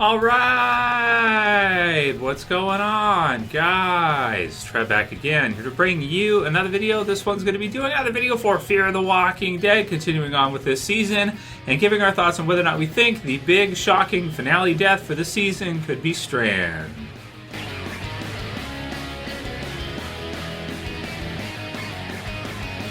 All right, what's going on, guys? Trev back again, here to bring you another video. This one's going to be doing another video for Fear the Walking Dead, continuing on with this season, and giving our thoughts on whether or not we think the big, shocking finale death for the season could be Strand.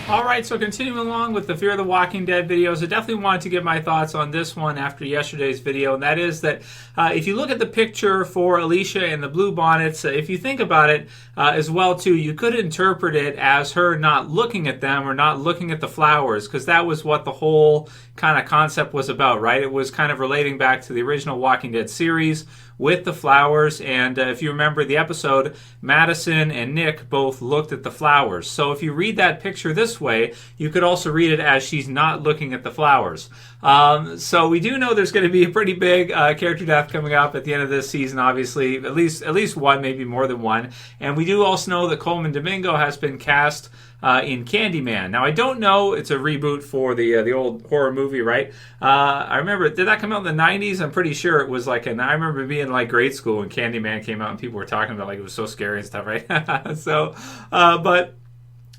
Alright, so continuing along with the Fear the Walking Dead videos, I definitely wanted to give my thoughts on this one after yesterday's video, and that is that if you look at the picture for Alicia and the blue bonnets, if you think about it as well too, you could interpret it as her not looking at them or not looking at the flowers, because that was what the whole kind of concept was about, right? It was kind of relating back to the original Walking Dead series with the flowers, and if you remember the episode, Madison and Nick both looked at the flowers. So if you read that picture this way, you could also read it as she's not looking at the flowers. So we do know there's going to be a pretty big character death coming up at the end of this season, obviously, at least one, maybe more than one. And we do also know that Colman Domingo has been cast in Candyman. Now, I don't know, it's a reboot for the old horror movie, right? I remember, did that come out in the 90s? I'm pretty sure it was like, I remember being in like grade school when Candyman came out and people were talking about like it was so scary and stuff, right? But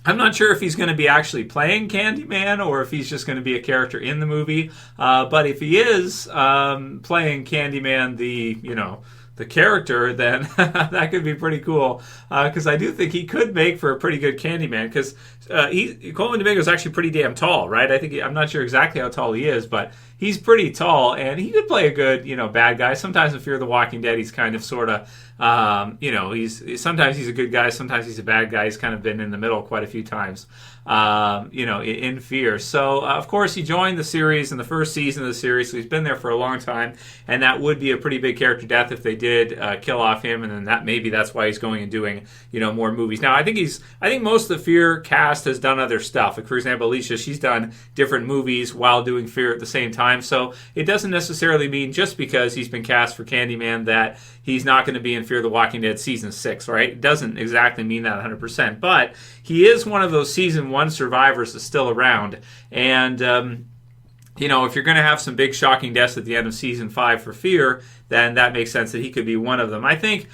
I'm not sure if he's going to be actually playing Candyman or if he's just going to be a character in the movie. But if he is playing Candyman, the character, then that could be pretty cool, because I do think he could make for a pretty good Candyman, because Colman Domingo is actually pretty damn tall, right? I'm not sure exactly how tall he is, but he's pretty tall, and he could play a good, bad guy. Sometimes in Fear the Walking Dead, he's kind of sort of, sometimes he's a good guy, sometimes he's a bad guy. He's kind of been in the middle quite a few times, in Fear. So, of course, he joined the series in the first season of the series, so he's been there for a long time, and that would be a pretty big character death if they did kill off him, and then maybe that's why he's going and doing, more movies. Now, I think most of the Fear cast has done other stuff. Like, for example, Alicia, she's done different movies while doing Fear at the same time, so it doesn't necessarily mean just because he's been cast for Candyman that he's not going to be in Fear the Walking Dead Season 6, right? It doesn't exactly mean that 100%, but he is one of those Season 1 survivors that's still around, and if you're going to have some big shocking deaths at the end of Season 5 for Fear, then that makes sense that he could be one of them. I think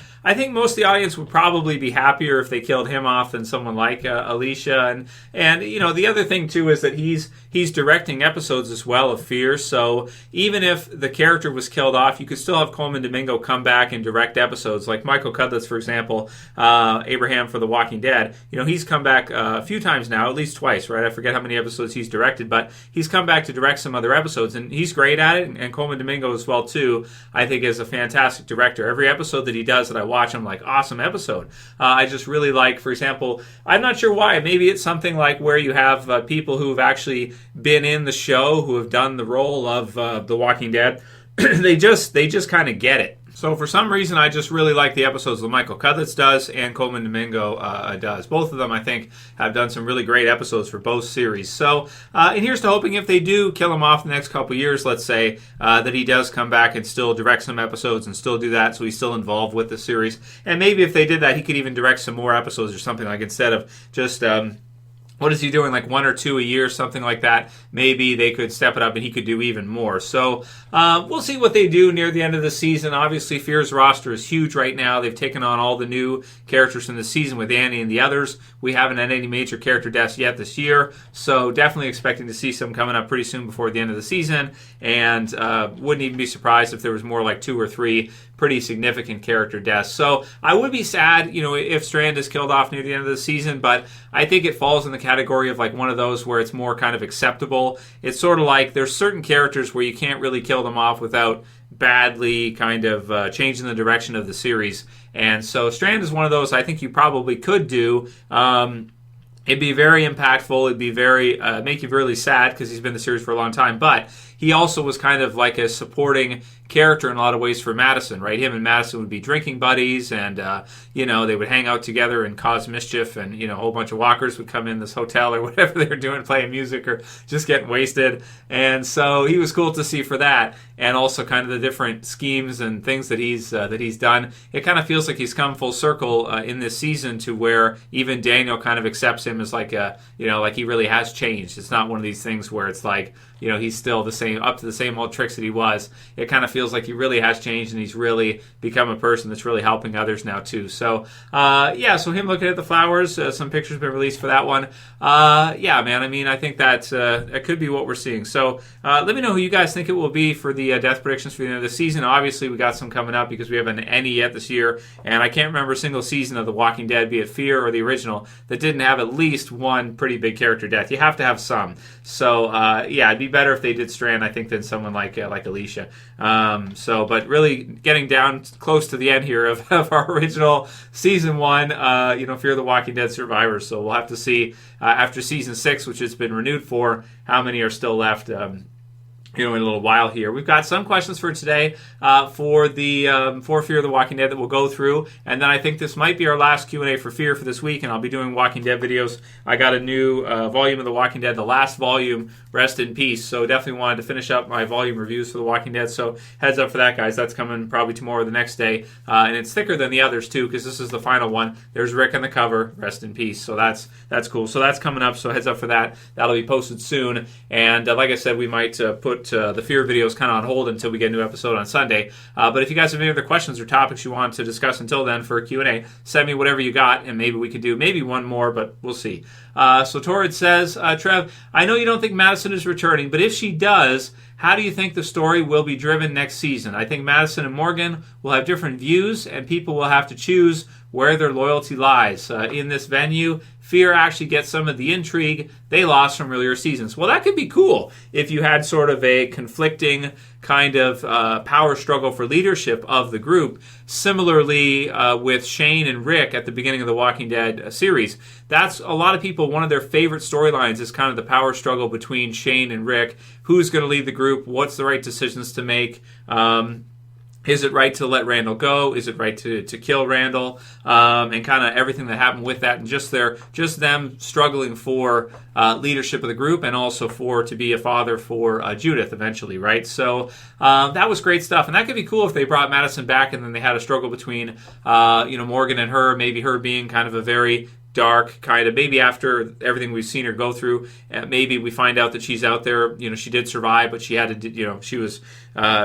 most of the audience would probably be happier if they killed him off than someone like Alicia. And the other thing, too, is that he's directing episodes as well of Fear. So even if the character was killed off, you could still have Colman Domingo come back and direct episodes. Like Michael Cudlitz, for example, Abraham for The Walking Dead. He's come back a few times now, at least twice, right? I forget how many episodes he's directed, but he's come back to direct some other episodes, and he's great at it, and Colman Domingo as well, too, I think is a fantastic director. Every episode that he does that I watch, I'm like, awesome episode. I just really like, for example, I'm not sure why, maybe it's something like where you have people who have actually been in the show, who have done the role of The Walking Dead. they just kind of get it. So for some reason, I just really like the episodes that Michael Cudlitz does and Colman Domingo does. Both of them, I think, have done some really great episodes for both series. So, and here's to hoping if they do kill him off in the next couple years, let's say, that he does come back and still direct some episodes and still do that, so he's still involved with the series. And maybe if they did that, he could even direct some more episodes or something, like instead of just what is he doing, like 1 or 2 a year, something like that? Maybe they could step it up and he could do even more. So we'll see what they do near the end of the season. Obviously, Fear's roster is huge right now. They've taken on all the new characters from the season with Annie and the others. We haven't had any major character deaths yet this year, so definitely expecting to see some coming up pretty soon before the end of the season, and wouldn't even be surprised if there was more like 2 or 3 pretty significant character deaths. So I would be sad, if Strand is killed off near the end of the season, but I think it falls in the category of like one of those where it's more kind of acceptable. It's sort of like there's certain characters where you can't really kill them off without badly kind of changing the direction of the series. And so Strand is one of those I think you probably could do. It'd be very impactful. It'd be very make you really sad because he's been in the series for a long time. But he also was kind of like a supporting character in a lot of ways for Madison, right? Him and Madison would be drinking buddies, and they would hang out together and cause mischief, and a whole bunch of walkers would come in this hotel or whatever they were doing, playing music or just getting wasted. And so he was cool to see for that, and also kind of the different schemes and things that he's done. It kind of feels like he's come full circle in this season to where even Daniel kind of accepts him as like like he really has changed. It's not one of these things where it's like he's still the same, up to the same old tricks that he was. It kind of feels like he really has changed, and he's really become a person that's really helping others now too. So so him looking at the flowers, some pictures have been released for that one. Man, I mean, I think that it could be what we're seeing. So let me know who you guys think it will be for the death predictions for the end of the season. Obviously, we got some coming up because we haven't any yet this year, and I can't remember a single season of The Walking Dead, be it Fear or the original, that didn't have at least one pretty big character death. You have to have some. So it'd be better if they did Strand, I think, than someone like Alicia. But really getting down close to the end here of our original season 1, Fear the Walking Dead survivors. So we'll have to see after season 6, which has been renewed for, how many are still left. In a little while here. We've got some questions for today for Fear the Walking Dead that we'll go through, and then I think this might be our last Q&A for Fear for this week, and I'll be doing Walking Dead videos. I got a new volume of The Walking Dead, the last volume, rest in peace, so definitely wanted to finish up my volume reviews for The Walking Dead, so heads up for that, guys. That's coming probably tomorrow or the next day, and it's thicker than the others too, because this is the final one. There's Rick on the cover, rest in peace, so that's cool. So that's coming up, so heads up for that. That'll be posted soon, and like I said, we might put the Fear videos kind of on hold until we get a new episode on Sunday. But if you guys have any other questions or topics you want to discuss until then for a Q&A, send me whatever you got, and maybe we could do maybe one more, but we'll see. So Torrid says, Trev, I know you don't think Madison is returning, but if she does, how do you think the story will be driven next season? I think Madison and Morgan will have different views, and people will have to choose where their loyalty lies. In this venue, Fear actually gets some of the intrigue they lost from earlier seasons. Well, that could be cool if you had sort of a conflicting kind of power struggle for leadership of the group. Similarly, with Shane and Rick at the beginning of the Walking Dead series. That's a lot of people, one of their favorite storylines is kind of the power struggle between Shane and Rick. Who's going to lead the group? What's the right decisions to make? Is it right to let Randall go? Is it right to kill Randall? And kind of everything that happened with that, and just them struggling for leadership of the group, and also to be a father for Judith eventually, right? So that was great stuff, and that could be cool if they brought Madison back, and then they had a struggle between Morgan and her, maybe her being kind of a very dark kind of, maybe after everything we've seen her go through, maybe we find out that she's out there, she did survive, but she had to, she was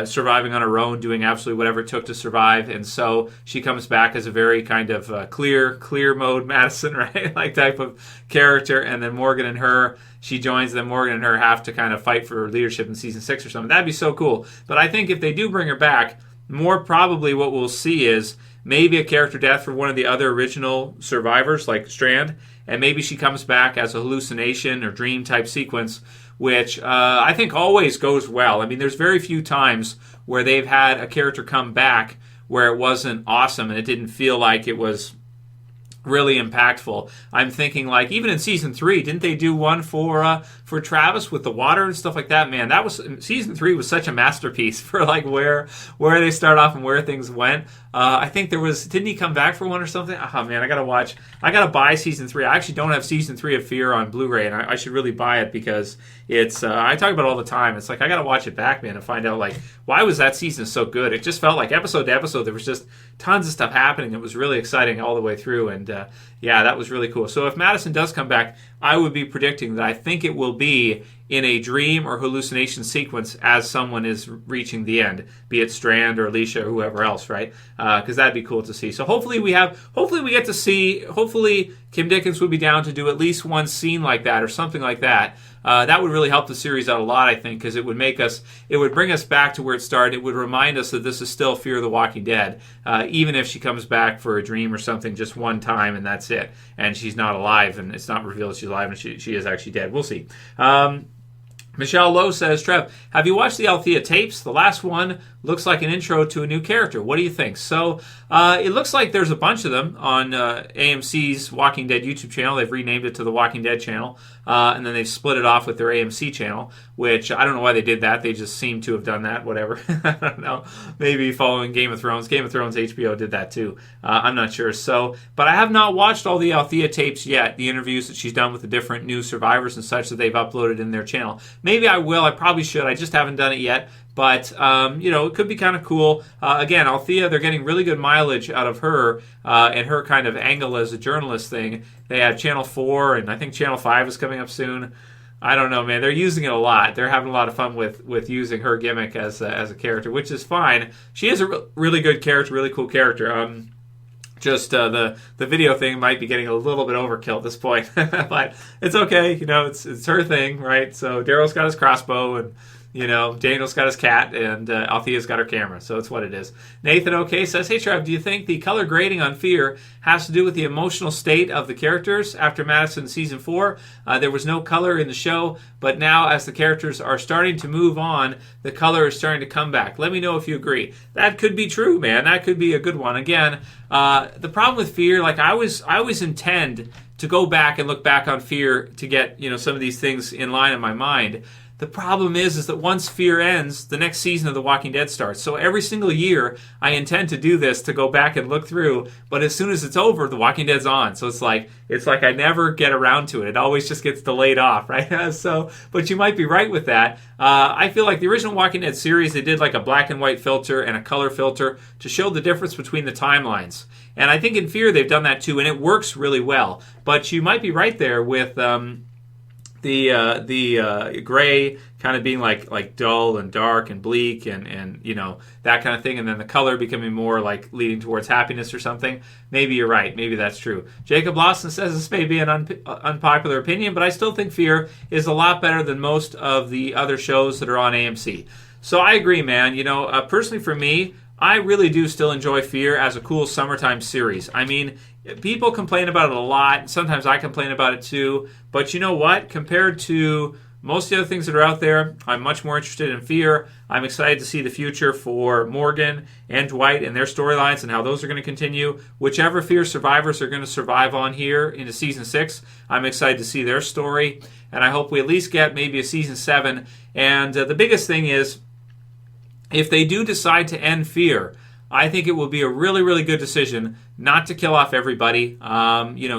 surviving on her own, doing absolutely whatever it took to survive, and so she comes back as a very kind of clear mode Madison, right, like type of character, and then Morgan and her, she joins them. Morgan and her have to kind of fight for leadership in season 6 or something. That'd be so cool. But I think if they do bring her back, more probably what we'll see is maybe a character death for one of the other original survivors, like Strand, and maybe she comes back as a hallucination or dream type sequence, which I think always goes well. I mean, there's very few times where they've had a character come back where it wasn't awesome and it didn't feel like it was really impactful. I'm thinking, like, even in season 3, didn't they do one for Travis with the water and stuff like that? Man, that was season 3 was such a masterpiece for like where they start off and where things went. I think didn't he come back for one or something? Oh man, I gotta buy season 3. I actually don't have season 3 of Fear on Blu-ray, and I should really buy it because it's I talk about it all the time. It's like I gotta watch it back, man, and find out like why was that season so good. It just felt like episode to episode there was just tons of stuff happening. It was really exciting all the way through, and that was really cool. So if Madison does come back, I would be predicting that I think it will be in a dream or hallucination sequence as someone is reaching the end, be it Strand or Alicia or whoever else, right? Because that'd be cool to see. So hopefully we get to see, hopefully Kim Dickens would be down to do at least one scene like that or something like that. That would really help the series out a lot, I think, because it would bring us back to where it started. It would remind us that this is still Fear the Walking Dead, even if she comes back for a dream or something just one time and that's it, and she's not alive and it's not revealed she's alive and she is actually dead. We'll see. Michelle Lowe says, Trev, have you watched the Althea Tapes? The last one looks like an intro to a new character. What do you think? So it looks like there's a bunch of them on AMC's Walking Dead YouTube channel. They've renamed it to the Walking Dead channel, and then they've split it off with their AMC channel, which I don't know why they did that. They just seem to have done that, whatever. I don't know. Maybe following Game of Thrones. Game of Thrones HBO did that too. I'm not sure. So, but I have not watched all the Althea Tapes yet, the interviews that she's done with the different new survivors and such that they've uploaded in their channel. Maybe I will. I probably should. I just haven't done it yet. But, it could be kind of cool. Again, Althea, they're getting really good mileage out of her and her kind of angle as a journalist thing. They have Channel 4, and I think Channel 5 is coming up soon. I don't know, man. They're using it a lot. They're having a lot of fun with using her gimmick as a character, which is fine. She is a really good character, really cool character. Just the video thing might be getting a little bit overkill at this point, but it's okay. It's her thing, right? So Daryl's got his crossbow, and Daniel's got his cat, and Althea's got her camera, so it's what it is. Nathan OK says, "Hey Trev, do you think the color grading on Fear has to do with the emotional state of the characters? After Madison season 4, there was no color in the show, but now as the characters are starting to move on, the color is starting to come back. Let me know if you agree." That could be true, man. That could be a good one. Again, the problem with Fear, like I always intend to go back and look back on Fear to get some of these things in line in my mind. The problem is that once Fear ends, the next season of The Walking Dead starts. So every single year, I intend to do this, to go back and look through. But as soon as it's over, The Walking Dead's on. So it's like I never get around to it. It always just gets delayed off, right? But you might be right with that. I feel like the original Walking Dead series, they did like a black and white filter and a color filter to show the difference between the timelines. And I think in Fear, they've done that too, and it works really well. But you might be right there with the gray kind of being like dull and dark and bleak and that kind of thing, and then the color becoming more like leading towards happiness or something. Maybe you're right. Maybe that's true. Jacob Lawson says this may be an unpopular opinion, but I still think Fear is a lot better than most of the other shows that are on AMC. So I agree, man. Personally for me, I really do still enjoy Fear as a cool summertime series. I mean, people complain about it a lot. Sometimes I complain about it too. But you know what? Compared to most of the other things that are out there, I'm much more interested in Fear. I'm excited to see the future for Morgan and Dwight and their storylines and how those are going to continue. Whichever Fear survivors are going to survive on here into Season 6, I'm excited to see their story. And I hope we at least get maybe a Season 7. And the biggest thing is, if they do decide to end Fear, I think it will be a really, really good decision not to kill off everybody.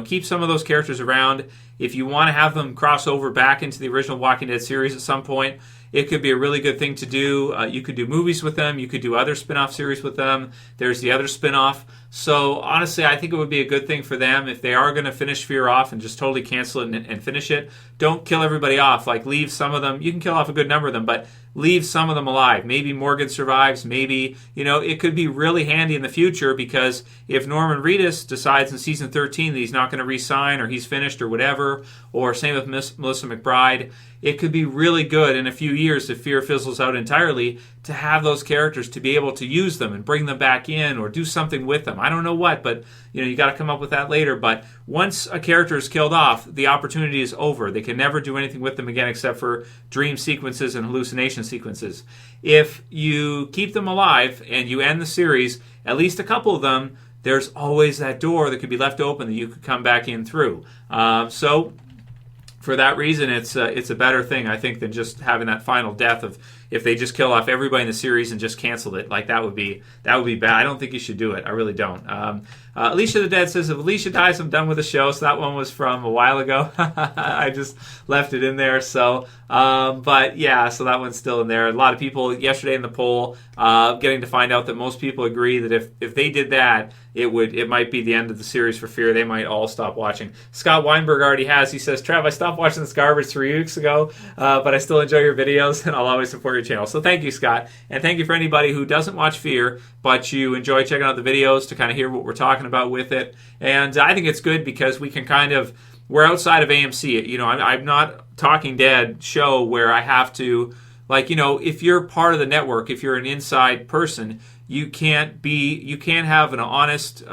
Keep some of those characters around. If you want to have them cross over back into the original Walking Dead series at some point, it could be a really good thing to do. You could do movies with them. You could do other spin-off series with them. There's the other spin-off. So honestly, I think it would be a good thing for them if they are going to finish Fear off and just totally cancel it and finish it. Don't kill everybody off. Like, leave some of them. You can kill off a good number of them, but leave some of them alive. Maybe Morgan survives. Maybe, it could be really handy in the future, because if Norman Reedus decides in season 13 that he's not going to re-sign or he's finished or whatever, or same with Melissa McBride, it could be really good in a few years if Fear fizzles out entirely to have those characters, to be able to use them and bring them back in or do something with them. I don't know what, but you got to come up with that later. But once a character is killed off, the opportunity is over. They can never do anything with them again except for dream sequences and hallucination sequences. If you keep them alive and you end the series, at least a couple of them, there's always that door that could be left open that you could come back in through. So for that reason, it's a better thing, I think, than just having that final death of, if they just kill off everybody in the series and just canceled it. Like, that would be bad. I don't think you should do it. I really don't. Alicia the Dead says, if Alicia dies, I'm done with the show. So that one was from a while ago. I just left it in there. So, but yeah, so that one's still in there. A lot of people yesterday in the poll getting to find out that most people agree that if they did that, it might be the end of the series for Fear. They might all stop watching. Scott Weinberg already has. He says, Trev, I stopped watching this garbage 3 weeks ago, but I still enjoy your videos and I'll always support your channel. So thank you, Scott. And thank you for anybody who doesn't watch Fear, but you enjoy checking out the videos to kind of hear what we're talking about with it. And I think it's good because we can we're outside of AMC. I'm not Talking Dead show where I have to, if you're part of the network, if you're an inside person, you can't have an honest,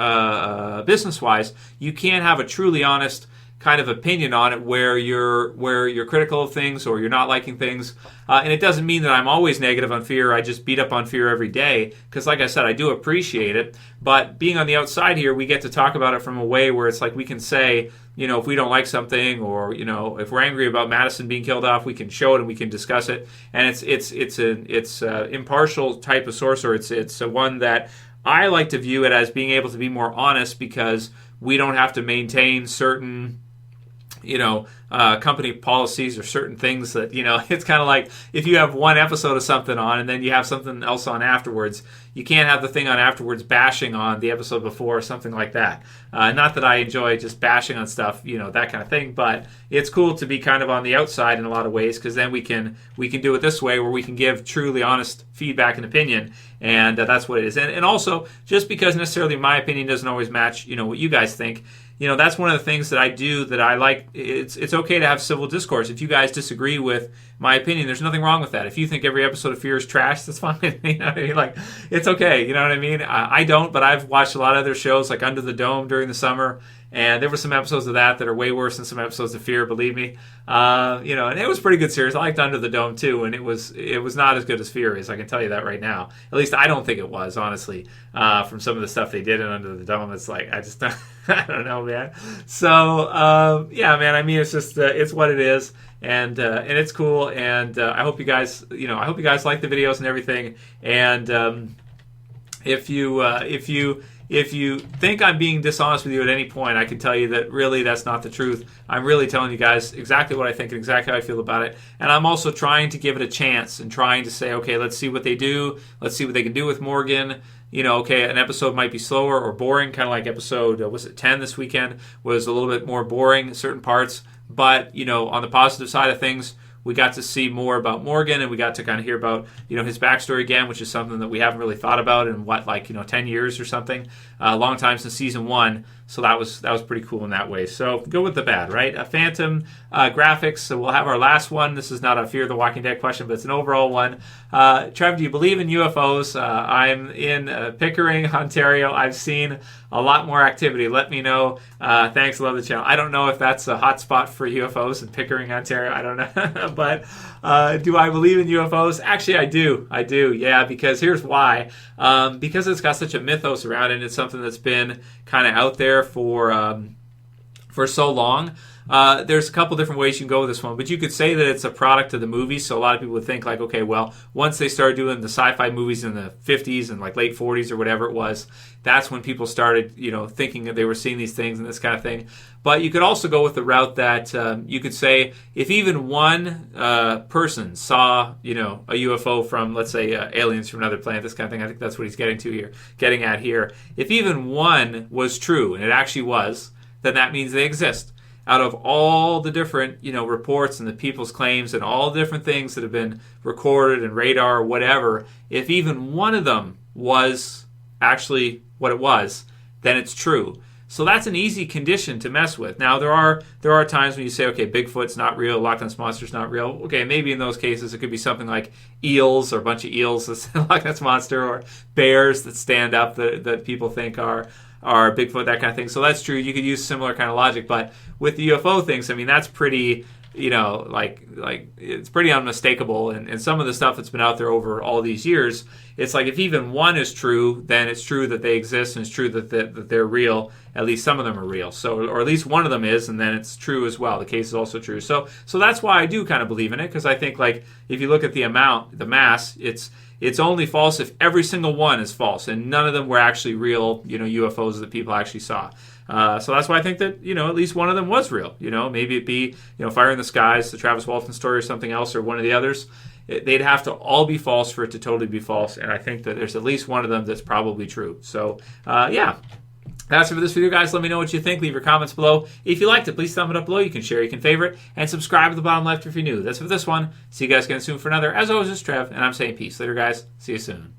business-wise, you can't have a truly honest kind of opinion on it where you're critical of things or you're not liking things. And it doesn't mean that I'm always negative on Fear. I just beat up on Fear every day because, like I said, I do appreciate it. But being on the outside here, we get to talk about it from a way where it's like we can say, if we don't like something, or if we're angry about Madison being killed off, we can show it and we can discuss it. And it's an impartial type of source, or it's a one that I like to view it as being able to be more honest, because we don't have to maintain certain company policies or certain things that, it's kind of like if you have one episode of something on and then you have something else on afterwards, you can't have the thing on afterwards bashing on the episode before or something like that. Not that I enjoy just bashing on stuff, that kind of thing, but it's cool to be kind of on the outside in a lot of ways, because then we can do it this way, where we can give truly honest feedback and opinion, and that's what it is. And also, just because necessarily my opinion doesn't always match, what you guys think, that's one of the things that I do that I like. It's okay to have civil discourse. If you guys disagree with my opinion, there's nothing wrong with that. If you think every episode of Fear is trash, that's fine. You know what I mean? Like, it's okay. You know what I mean? I don't, but I've watched a lot of other shows like Under the Dome during the summer, and there were some episodes of that are way worse than some episodes of Fear, believe me. And it was a pretty good series. I liked Under the Dome too, and it was not as good as Fear is. I can tell you that right now. At least I don't think it was, honestly. From some of the stuff they did in Under the Dome, it's like I just I don't know, man. So yeah, man. I mean, it's just it's what it is, and it's cool. And I hope you guys, like the videos and everything. And if you think I'm being dishonest with you at any point, I can tell you that really that's not the truth. I'm really telling you guys exactly what I think and exactly how I feel about it. And I'm also trying to give it a chance and trying to say, okay, let's see what they do. Let's see what they can do with Morgan. Okay, an episode might be slower or boring, kind of like episode, was it 10 this weekend, was a little bit more boring in certain parts. But, on the positive side of things, we got to see more about Morgan, and we got to kind of hear about, his backstory again, which is something that we haven't really thought about in 10 years or something. A long time since season 1. So that was pretty cool in that way. So go with the bad, right? Phantom graphics. So we'll have our last one. This is not a Fear the Walking Dead question, but it's an overall one. Trev, do you believe in UFOs? I'm in Pickering, Ontario. I've seen a lot more activity. Let me know. Thanks. Love the channel. I don't know if that's a hot spot for UFOs in Pickering, Ontario. I don't know. But do I believe in UFOs? Actually, I do. Yeah, because here's why. Because it's got such a mythos around it, and it's something that's been kind of out there for so long. There's a couple different ways you can go with this one, but you could say that it's a product of the movies. So a lot of people would think like, okay, well, once they started doing the sci-fi movies in the 50s and like late 40s or whatever it was, that's when people started, thinking that they were seeing these things and this kind of thing. But you could also go with the route that you could say if even one person saw, a UFO from, let's say, aliens from another planet, this kind of thing. I think that's what he's getting at here. If even one was true, and it actually was, then that means they exist. Out of all the different, reports and the people's claims and all the different things that have been recorded and radar or whatever, if even one of them was actually what it was, then it's true. So that's an easy condition to mess with. Now, there are times when you say, okay, Bigfoot's not real, Loch Ness Monster's not real. Okay, maybe in those cases it could be something like eels or a bunch of eels that's Loch Ness Monster, or bears that stand up that people think are Bigfoot, that kind of thing. So that's true. You could use similar kind of logic. But with the UFO things, I mean, that's pretty, like it's pretty unmistakable. And some of the stuff that's been out there over all these years, it's like if even one is true, then it's true that they exist, and it's true that they're real. At least some of them are real. So, or at least one of them is, and then it's true as well. The case is also true. So that's why I do kind of believe in it, because I think like if you look at the mass, it's only false if every single one is false, and none of them were actually real, UFOs that people actually saw. So that's why I think that, at least one of them was real. Maybe it be, Fire in the Skies, the Travis Walton story, or something else, or one of the others. They'd have to all be false for it to totally be false, and I think that there's at least one of them that's probably true. So, yeah. That's it for this video, guys. Let me know what you think. Leave your comments below. If you liked it, please thumb it up below. You can share, you can favorite, and subscribe at the bottom left if you're new. That's it for this one. See you guys again soon for another. As always, it's Trev, and I'm saying peace. Later, guys. See you soon.